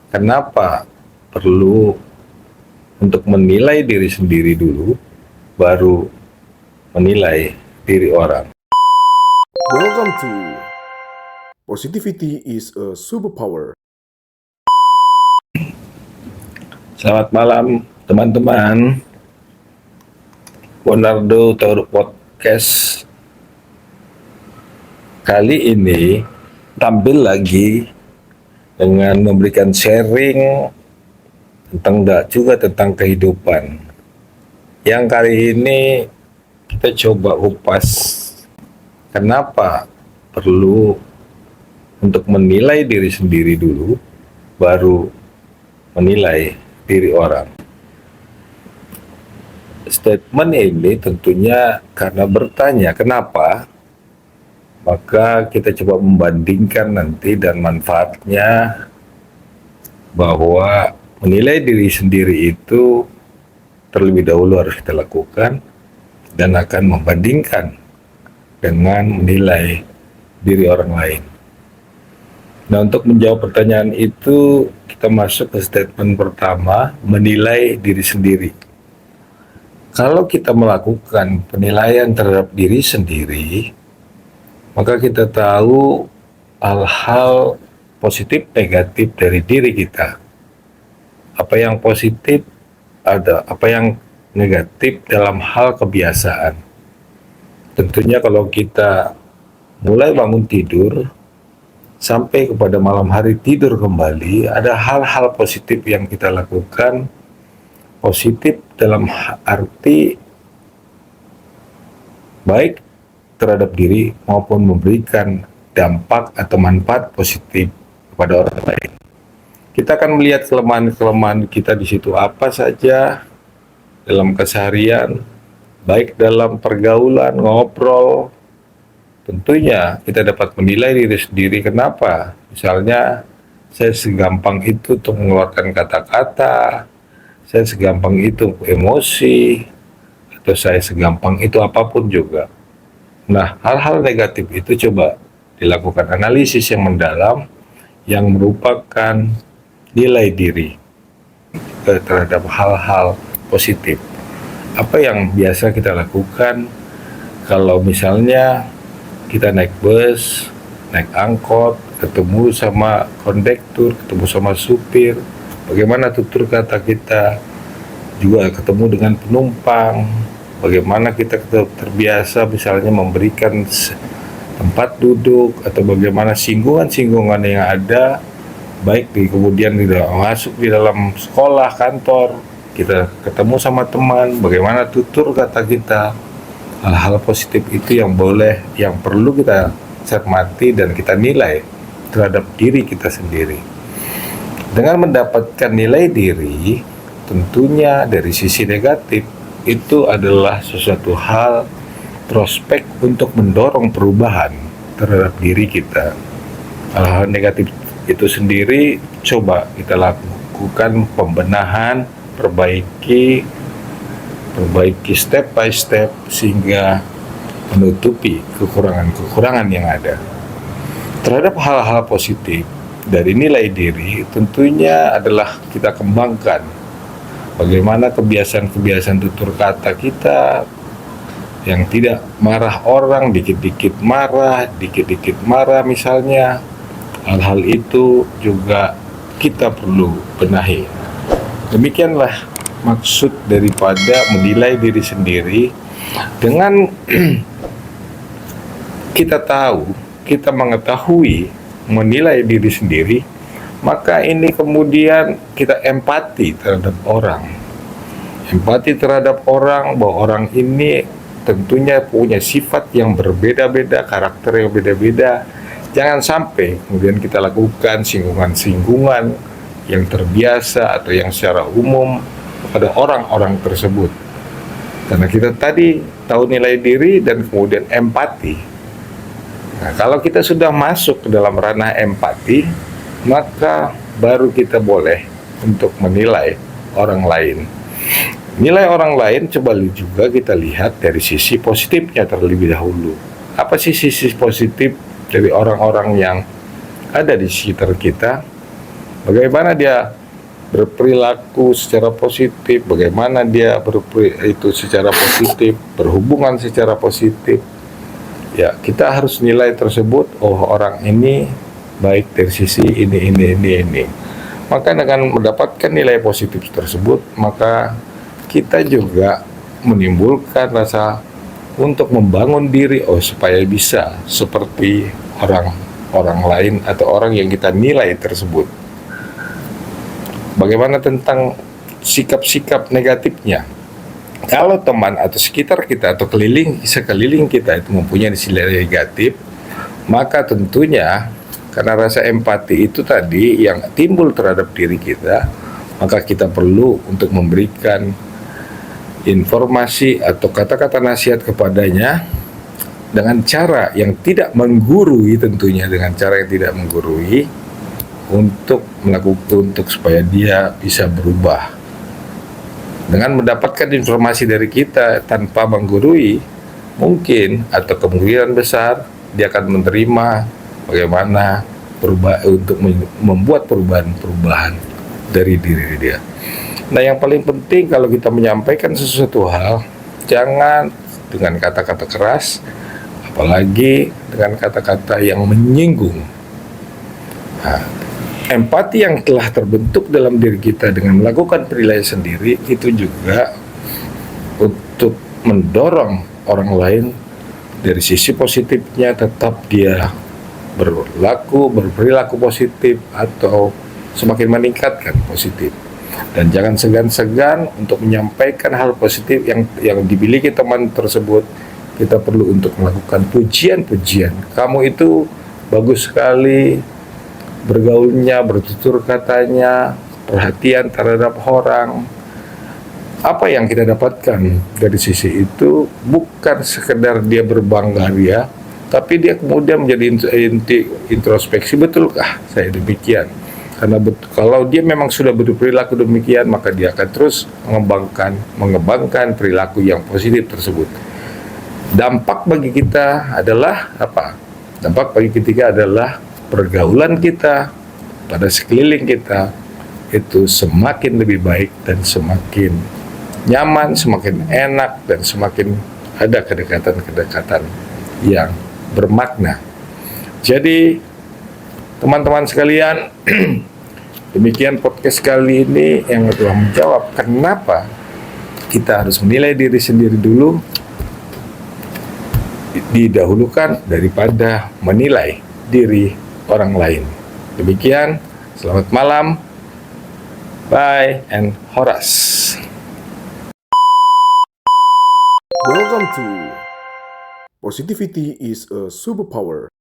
Kenapa perlu untuk menilai diri sendiri dulu, baru menilai diri orang? Welcome to Positivity is a Superpower. Selamat malam teman-teman. Bonardo Taur Podcast kali ini tampil lagi dengan memberikan sharing tentang kehidupan. Yang kali ini kita coba kupas kenapa perlu untuk menilai diri sendiri dulu, baru menilai diri orang. Statement ini tentunya karena bertanya kenapa, maka kita coba membandingkan nanti dan manfaatnya, bahwa menilai diri sendiri itu terlebih dahulu harus kita lakukan dan akan membandingkan dengan menilai diri orang lain. Nah, untuk menjawab pertanyaan itu, kita masuk ke statement pertama, menilai diri sendiri. Kalau kita melakukan penilaian terhadap diri sendiri, maka kita tahu hal-hal positif negatif dari diri kita. Apa yang positif ada, apa yang negatif dalam hal kebiasaan. Tentunya kalau kita mulai bangun tidur sampai kepada malam hari tidur kembali, ada hal-hal positif yang kita lakukan. Positif dalam arti baik terhadap diri maupun memberikan dampak atau manfaat positif kepada orang lain. Kita akan melihat kelemahan-kelemahan kita di situ apa saja dalam keseharian, baik dalam pergaulan, ngobrol. Tentunya kita dapat menilai diri sendiri. Kenapa? Misalnya, saya segampang itu untuk mengeluarkan kata-kata, saya segampang itu emosi, atau saya segampang itu apapun juga. Nah, hal-hal negatif itu coba dilakukan analisis yang mendalam, yang merupakan nilai diri terhadap hal-hal positif. Apa yang biasa kita lakukan kalau misalnya kita naik bus, naik angkot, ketemu sama kondektur, ketemu sama supir, bagaimana tutur kata kita, juga ketemu dengan penumpang, bagaimana kita terbiasa misalnya memberikan tempat duduk, atau bagaimana singgungan-singgungan yang ada, baik kemudian masuk di dalam sekolah, kantor, kita ketemu sama teman, bagaimana tutur kata kita. Hal-hal positif itu yang perlu kita cermati dan kita nilai terhadap diri kita sendiri. Dengan mendapatkan nilai diri, tentunya dari sisi negatif, itu adalah sesuatu hal prospek untuk mendorong perubahan terhadap diri kita. Hal-hal negatif itu sendiri coba kita lakukan pembenahan, perbaiki step by step sehingga menutupi kekurangan-kekurangan yang ada. Terhadap hal-hal positif dari nilai diri tentunya adalah kita kembangkan bagaimana kebiasaan-kebiasaan tutur kata kita yang tidak marah orang, dikit-dikit marah misalnya. Hal-hal itu juga kita perlu benahi. Demikianlah maksud daripada menilai diri sendiri. Dengan kita tahu, kita mengetahui menilai diri sendiri, maka ini kemudian kita empati terhadap orang. Empati terhadap orang, bahwa orang ini tentunya punya sifat yang berbeda-beda, karakter yang beda-beda. Jangan sampai kemudian kita lakukan singgungan-singgungan yang terbiasa atau yang secara umum pada orang-orang tersebut. Karena kita tadi tahu nilai diri dan kemudian empati. Nah, kalau kita sudah masuk ke dalam ranah empati, maka baru kita boleh untuk menilai orang lain. Nilai orang lain coba juga kita lihat dari sisi positifnya terlebih dahulu. Apa sih sisi positif dari orang-orang yang ada di sekitar kita? Bagaimana dia berperilaku secara positif, bagaimana dia itu secara positif, berhubungan secara positif. Ya, kita harus nilai tersebut, oh orang ini baik dari sisi ini. Maka dengan mendapatkan nilai positif tersebut, maka kita juga menimbulkan rasa untuk membangun diri, oh supaya bisa seperti orang lain atau orang yang kita nilai tersebut. Bagaimana tentang sikap-sikap negatifnya? Kalau teman atau sekitar kita atau sekeliling kita itu mempunyai nilai negatif, maka tentunya karena rasa empati itu tadi yang timbul terhadap diri kita, maka kita perlu untuk memberikan informasi atau kata-kata nasihat kepadanya dengan cara yang tidak menggurui, tentunya dengan cara yang tidak menggurui, untuk supaya dia bisa berubah. Dengan mendapatkan informasi dari kita tanpa menggurui, mungkin atau kemungkinan besar dia akan menerima bagaimana untuk membuat perubahan dari diri dia. Nah, yang paling penting kalau kita menyampaikan sesuatu hal, jangan dengan kata-kata keras, apalagi dengan kata-kata yang menyinggung. Nah, empati yang telah terbentuk dalam diri kita dengan melakukan penilaian sendiri itu juga untuk mendorong orang lain dari sisi positifnya tetap dia berperilaku positif atau semakin meningkatkan positif. Dan jangan segan-segan untuk menyampaikan hal positif yang dimiliki teman tersebut. Kita perlu untuk melakukan pujian-pujian. Kamu itu bagus sekali bergaulnya, bertutur katanya, perhatian terhadap orang. Apa yang kita dapatkan dari sisi itu bukan sekedar dia berbangga dia, tapi dia kemudian menjadi introspeksi, betulkah saya demikian? Karena kalau dia memang sudah berperilaku demikian, maka dia akan terus mengembangkan perilaku yang positif tersebut. Dampak bagi kita adalah apa? Dampak bagi kita adalah pergaulan kita pada sekeliling kita itu semakin lebih baik dan semakin nyaman, semakin enak, dan semakin ada kedekatan-kedekatan yang bermakna. Jadi teman-teman sekalian, demikian podcast kali ini yang telah menjawab kenapa kita harus menilai diri sendiri dulu didahulukan daripada menilai diri orang lain. Demikian, selamat malam. Bye and Horas. Welcome to Positivity is a Superpower.